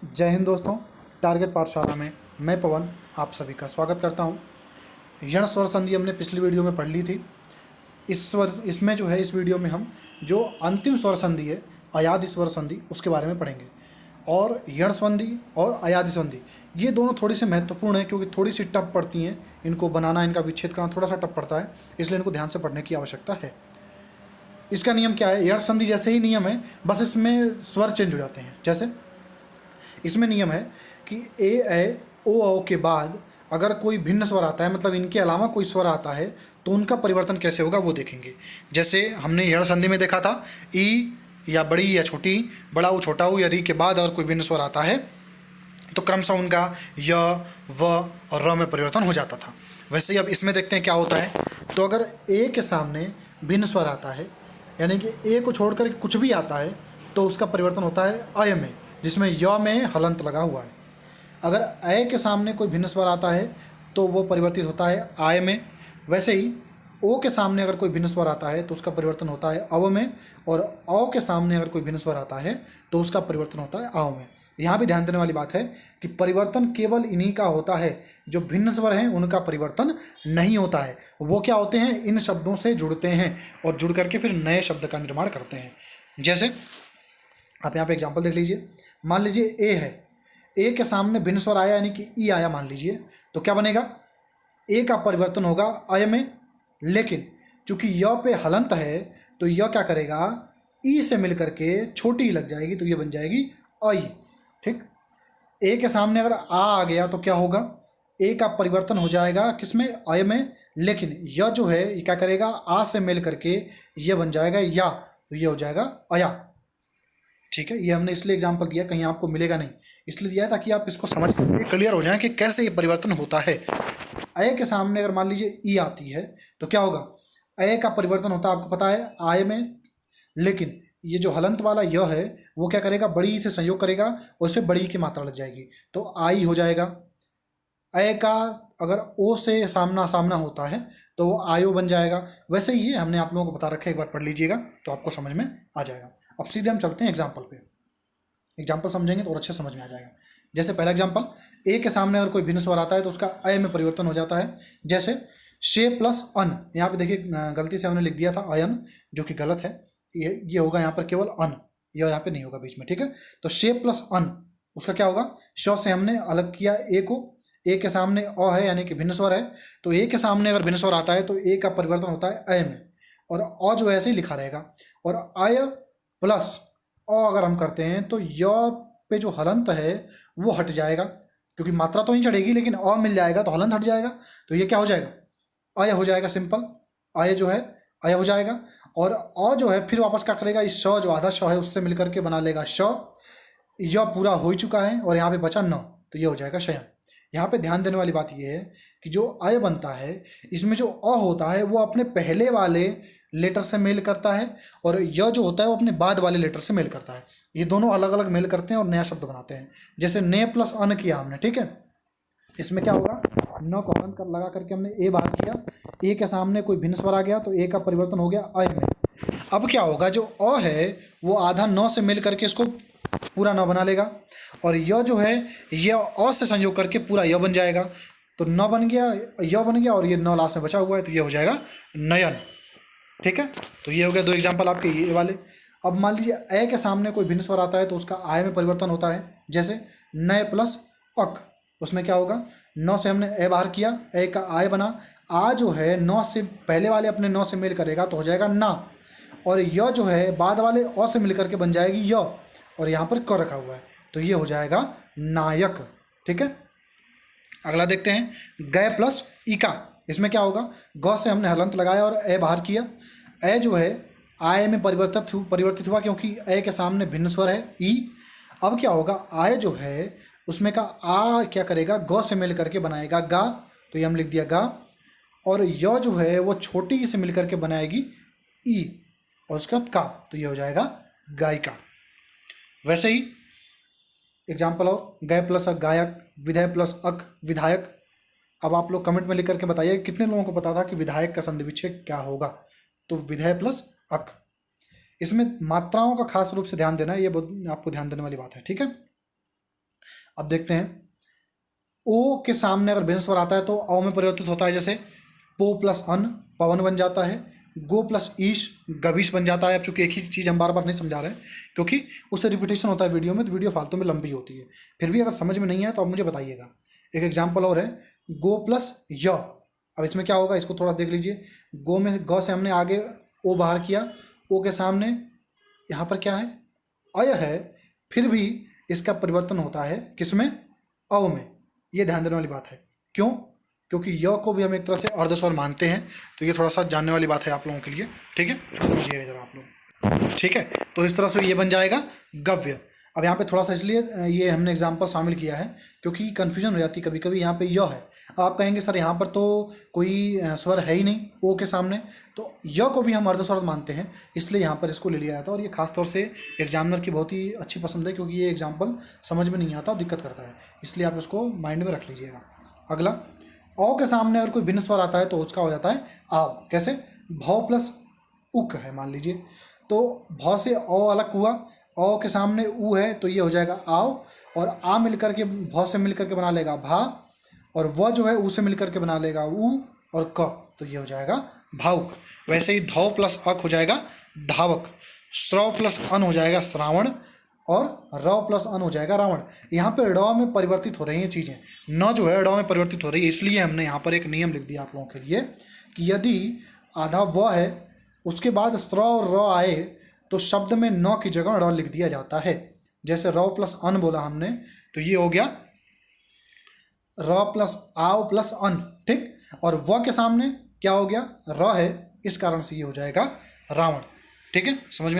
जय हिंद दोस्तों। टारगेट पाठशाला में मैं पवन आप सभी का स्वागत करता हूं। यण स्वर संधि हमने पिछली वीडियो में पढ़ ली थी। इसमें जो है इस वीडियो में हम जो अंतिम स्वर संधि है अयादि स्वर संधि उसके बारे में पढ़ेंगे। और यण संधि और अयादि संधि ये दोनों थोड़ी सी महत्वपूर्ण है क्योंकि थोड़ी सी टफ पड़ती हैं। इनको बनाना, इनका विच्छेद करना थोड़ा सा टफ पड़ता है, इसलिए इनको ध्यान से पढ़ने की आवश्यकता है। इसका नियम क्या है? यण संधि जैसे ही नियम है, बस इसमें स्वर चेंज हो जाते हैं। जैसे इसमें नियम है कि ए ओ के बाद अगर कोई भिन्न स्वर आता है, मतलब इनके अलावा कोई स्वर आता है, तो उनका परिवर्तन कैसे होगा वो देखेंगे। जैसे हमने यण संधि में देखा था, ई या बड़ी या छोटी, बड़ा ऊ छोटा ऊ या री के बाद अगर कोई भिन्न स्वर आता है तो क्रमशः उनका य, व और र में परिवर्तन हो जाता था। वैसे ही अब इसमें देखते हैं क्या होता है। तो अगर ए के सामने भिन्न स्वर आता है, यानी कि ए को छोड़कर कुछ भी आता है, तो उसका परिवर्तन होता है अय में, जिसमें य में हलंत लगा हुआ है। अगर अय के सामने कोई भिन्न स्वर आता है तो वो परिवर्तित होता है आय में। वैसे ही ओ के सामने अगर कोई भिन्न स्वर आता है तो उसका परिवर्तन होता है अव में, और औ के सामने अगर कोई भिन्न स्वर आता है तो उसका परिवर्तन होता है आव में। यहाँ भी ध्यान देने वाली बात है कि परिवर्तन केवल इन्हीं का होता है, जो भिन्न स्वर हैं उनका परिवर्तन नहीं होता है। वो क्या होते हैं? इन शब्दों से जुड़ते हैं और जुड़ करके फिर नए शब्द का निर्माण करते हैं। जैसे आप यहाँ पे एग्जाम्पल देख लीजिए। मान लीजिए ए है, ए के सामने भिन्न स्वर आया यानी कि ई आया मान लीजिए, तो क्या बनेगा? ए का परिवर्तन होगा अय में, लेकिन चूंकि य पे हलंत है तो य क्या करेगा? ई से मिलकर के छोटी ही लग जाएगी, तो ये बन जाएगी आई। ठीक। ए के सामने अगर आ गया तो क्या होगा? ए का परिवर्तन हो जाएगा किसमें? अय में, लेकिन य जो है ये क्या करेगा? आ से मिल करके ये बन जाएगा या, तो ये हो जाएगा अया। ठीक है, ये हमने इसलिए एग्जाम्पल दिया, कहीं आपको मिलेगा नहीं, इसलिए दिया है ताकि आप इसको समझ के क्लियर हो जाए कि कैसे ये परिवर्तन होता है। अय के सामने अगर मान लीजिए ई आती है तो क्या होगा? अय का परिवर्तन होता है, आपको पता है, आय में, लेकिन ये जो हलंत वाला य है वो क्या करेगा? बड़ी ई से संयोग करेगा और उससे बड़ी ई की मात्रा लग जाएगी, तो आई हो जाएगा। अय का अगर ओ से सामना सामना होता है तो वो आयो बन जाएगा। वैसे ही ये हमने आप लोगों को बता रखा है, एक बार पढ़ लीजिएगा तो आपको समझ में आ जाएगा। अब सीधे हम चलते हैं एग्जाम्पल पे। एग्जाम्पल समझेंगे तो और अच्छे समझ में आ जाएगा। जैसे पहला एग्जाम्पल, ए के सामने अगर कोई भिन्न स्वर आता है तो उसका अय में परिवर्तन हो जाता है। जैसे शे प्लस अन, यहाँ पे देखिए गलती से हमने लिख दिया था अयन, जो कि गलत है। ये होगा यहाँ पर केवल अन, यह यहाँ पे नहीं होगा बीच में। ठीक है, तो शे प्लस अन, उसका क्या होगा? श से हमने अलग किया ए को, ए के सामने अ है यानी कि भिन्न स्वर है, तो ए के सामने अगर भिन्न स्वर आता है तो ए का परिवर्तन होता है अय में, और अ जो ऐसे ही लिखा रहेगा। और अय प्लस अ अगर हम करते हैं तो य पे जो हलंत है वो हट जाएगा, क्योंकि मात्रा तो नहीं चढ़ेगी लेकिन अ मिल जाएगा तो हलंत हट जाएगा, तो ये क्या हो जाएगा? अय हो जाएगा। सिंपल, अय जो है अय हो जाएगा। और अ जो है फिर वापस क्या करेगा? इस श जो आधा श है उससे मिलकर के बना लेगा श। यह पूरा हो ही चुका है और यहाँ पे बचा न, तो ये हो जाएगा शयन। यहाँ पे ध्यान देने वाली बात यह है कि जो अय बनता है इसमें जो अ होता है वो अपने पहले वाले लेटर से मेल करता है, और य जो होता है वो अपने बाद वाले लेटर से मेल करता है। ये दोनों अलग अलग मेल करते हैं और नया शब्द बनाते हैं। जैसे ने प्लस अन किया हमने, ठीक है, इसमें क्या होगा? न को हलन कर लगा करके हमने ए बाहर किया, ए के सामने कोई भिन्न स्वर आ गया तो ए का परिवर्तन हो गया अय में। अब क्या होगा? जो अ है वो आधा न से मिल करके इसको पूरा न बना लेगा, और य जो है ये अ से संयोग करके पूरा य बन जाएगा। तो न बन गया, य बन गया, और ये न लास्ट में बचा हुआ है तो ये हो जाएगा नयन। ठीक है, तो ये हो गया दो एग्जाम्पल आपके ये वाले। अब मान लीजिए अ के सामने कोई भिन्न स्वर आता है तो उसका आय में परिवर्तन होता है। जैसे नय प्लस अक, उसमें क्या होगा? नौ से हमने ए बाहर किया, ए का आय बना, आ जो है नौ से पहले वाले अपने नौ से मेल करेगा तो हो जाएगा ना, और य जो है बाद वाले अ से मिल करके बन जाएगी य, और यहाँ पर क रखा हुआ है तो ये हो जाएगा नायक। ठीक है, अगला देखते हैं गय प्लस इका। इसमें क्या होगा? ग से हमने हलंत लगाया और ए बाहर किया। ए जो है आय में परिवर्तित हुआ क्योंकि ए के सामने भिन्न स्वर है ई। अब क्या होगा? आय जो है उसमें का आ क्या करेगा? ग से मिल करके बनाएगा गा, तो ये हम लिख दिया गा, और य जो है वो छोटी ई से मिल करके बनाएगी ई, और उसके बाद का, तो ये हो जाएगा गायिका। वैसे ही एग्जाम्पल और गय प्लस अक गायक, विधेय प्लस अक विधायक। अब आप लोग कमेंट में लिख करके बताइए कितने लोगों को पता था कि विधायक का संधि विच्छेद क्या होगा? तो विधेय प्लस अक। इसमें मात्राओं का खास रूप से ध्यान देना है, ये बहुत आपको ध्यान देने वाली बात है। ठीक है, अब देखते हैं, ओ के सामने अगर भिन्न स्वर आता है तो औ में परिवर्तित होता है, जैसे पो प्लस अन पवन बन जाता है, गो प्लस ईश गवीश बन जाता है। अब चूंकि एक ही चीज़ हम बार बार नहीं समझा रहे क्योंकि उससे रिपीटेशन होता है वीडियो में, तो वीडियो फालतू में लंबी होती है। फिर भी अगर समझ में नहीं आए तो आप मुझे बताइएगा। एक एग्जाम्पल और है, गो प्लस य। अब इसमें क्या होगा, इसको थोड़ा देख लीजिए। गो में ग से हमने आगे ओ बाहर किया, ओ के सामने यहाँ पर क्या है, अय है, फिर भी इसका परिवर्तन होता है किसमें, अव में। ये ध्यान देने वाली बात है। क्यों? क्योंकि य को भी हम एक तरह से अर्धस्वर मानते हैं, तो ये थोड़ा सा जानने वाली बात है आप लोगों के लिए। ठीक है, समझिए जरा आप लोग। ठीक है, तो इस तरह से ये बन जाएगा गव्य। अब यहाँ पे थोड़ा सा इसलिए ये हमने एग्जाम्पल शामिल किया है क्योंकि कन्फ्यूजन हो जाती है कभी कभी। यहाँ पे य है, आप कहेंगे सर यहाँ पर तो कोई स्वर है ही नहीं ओ के सामने, तो य को भी हम अर्धस्वर मानते हैं, इसलिए यहाँ पर इसको ले लिया जाता है। और ये खासतौर से एग्जामिनर की बहुत ही अच्छी पसंद है क्योंकि ये एग्जाम्पल समझ में नहीं आता, दिक्कत करता है, इसलिए आप इसको माइंड में रख लीजिएगा। अगला, औ के सामने अगर कोई भिन्न स्वर आता है तो उसका हो जाता है आव। कैसे, भौ प्लस उक है मान लीजिए, तो भौ से औ अलग हुआ, औ के सामने ऊ है तो ये हो जाएगा आव, और आ मिलकर के भौ से मिलकर के बना लेगा भा, और व जो है ऊ से मिलकर के बना लेगा ऊ और क, तो ये हो जाएगा भावुक। वैसे ही धौ प्लस अक हो जाएगा धावक, श्रव प्लस अन हो जाएगा श्रावण, और र प्लस अन हो जाएगा रावण। यहाँ पे ड़ में परिवर्तित हो रही हैं चीज़ें, न जो है ड़ में परिवर्तित हो रही है, इसलिए हमने यहाँ पर एक नियम लिख दिया आप लोगों के लिए कि यदि आधा व है उसके बाद स्र और र आए तो शब्द में न की जगह ड़ लिख दिया जाता है। जैसे र प्लस अन बोला हमने तो ये हो गया र प्लस आव प्लस अन, ठीक। और व के सामने क्या हो गया, र है, इस कारण से ये हो जाएगा रावण। ठीक है, समझ में।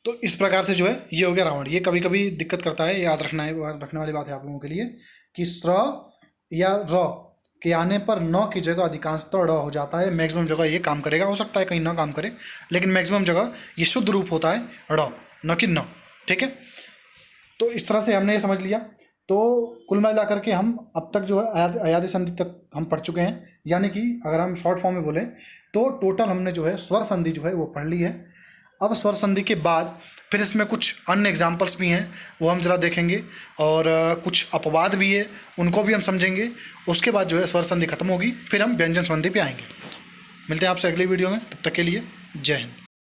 तो इस प्रकार से जो है ये हो गया रावण। ये कभी कभी दिक्कत करता है, याद रखने वाली बात है आप लोगों के लिए कि स्र या र के आने पर न की जगह अधिकांशतः ड़ हो जाता है। मैक्सिमम जगह ये काम करेगा, हो सकता है कहीं न काम करे, लेकिन मैक्सिमम जगह ये शुद्ध रूप होता है ड़, न कि न। ठीक है, तो इस तरह से हमने ये समझ लिया। तो कुल मिला करके हम अब तक जो है अयादी संधि तक हम पढ़ चुके हैं, यानी कि अगर हम शॉर्ट फॉर्म में बोलें तो टोटल हमने जो है स्वर संधि जो है वो पढ़ ली है। अब स्वर संधि के बाद फिर इसमें कुछ अन्य एग्जाम्पल्स भी हैं, वो हम ज़रा देखेंगे, और कुछ अपवाद भी है उनको भी हम समझेंगे। उसके बाद जो है स्वर संधि खत्म होगी, फिर हम व्यंजन संधि पे आएंगे। मिलते हैं आपसे अगली वीडियो में, तब तक के लिए जय हिंद।